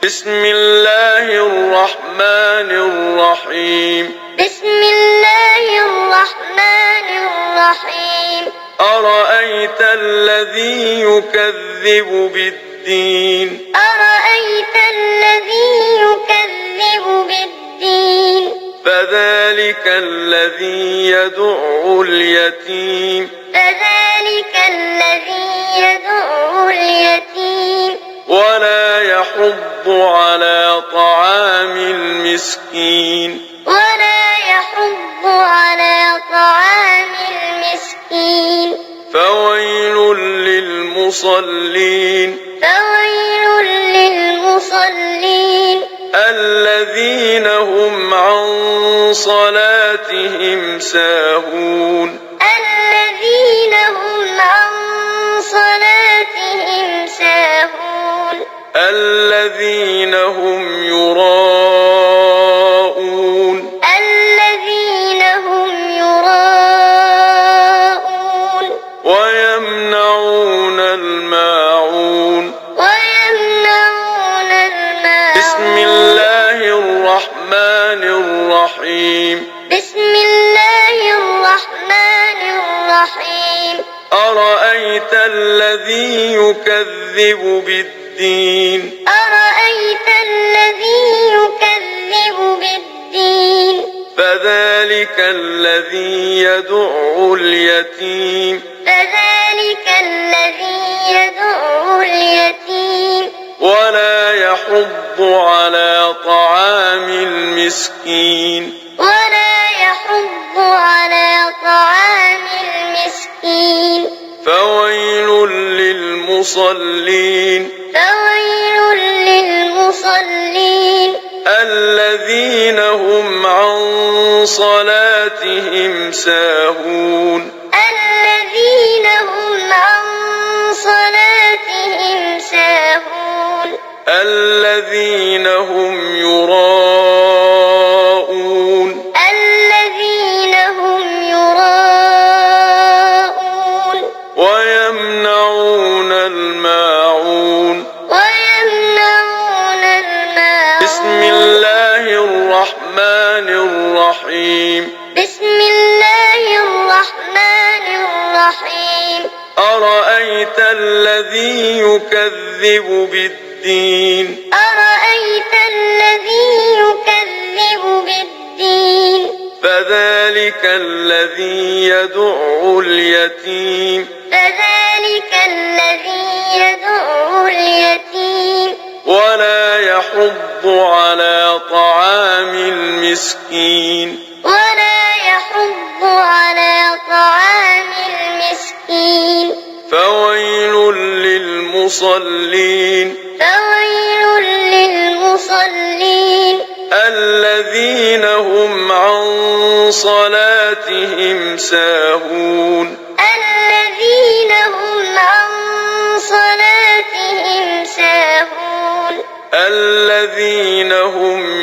بسم الله الرحمن الرحيم بسم الله الرحمن الرحيم أرأيت الذي يكذب بالدين أرأيت الذي يكذب بالدين فذلك الذي يدع اليتيم فذلك الذي يدع اليتيم ولا يحض على طعام المسكين ولا يحض على طعام المسكين فويل للمصلين فويل للمصلين الذين هم عن صلاتهم ساهون الذين هم عن صلاتهم ساهون الذين هم يراءون الذين هم يراءون ويمنعون الماعون ويمنعون الماعون بسم الله الرحمن الرحيم بسم الله الرحمن الرحيم أرأيت الذي يكذب بالدين أرأيت الذي يكذب بالدين فذلك الذي يدع اليتيم فذلك الذي يدع اليتيم ولا يحض على طعام المسكين ولا يحض على طعام المسكين فويل للمصلين فويل للمصلين الذين هم عن صلاتهم ساهون الذين هم عن صلاتهم ساهون الذين هم يراءون الذين هم يراءون ويمنعون الماعون ويمنعون الماعون بسم الله الرحمن الرحيم بسم الله الرحمن الرحيم أرأيت الذي يكذب بالدين أرأيت الذي يكذب بالدين فذلك الذي يدع اليتيم فذلك الذي يدع اليتيم ولا يحض على طعام المسكين ولا يحض على طعام المسكين فويل للمصلين فويل للمصلين الذين هم عن صلاتهم ساهون الذين هم عن صلاتهم ساهون الذين هم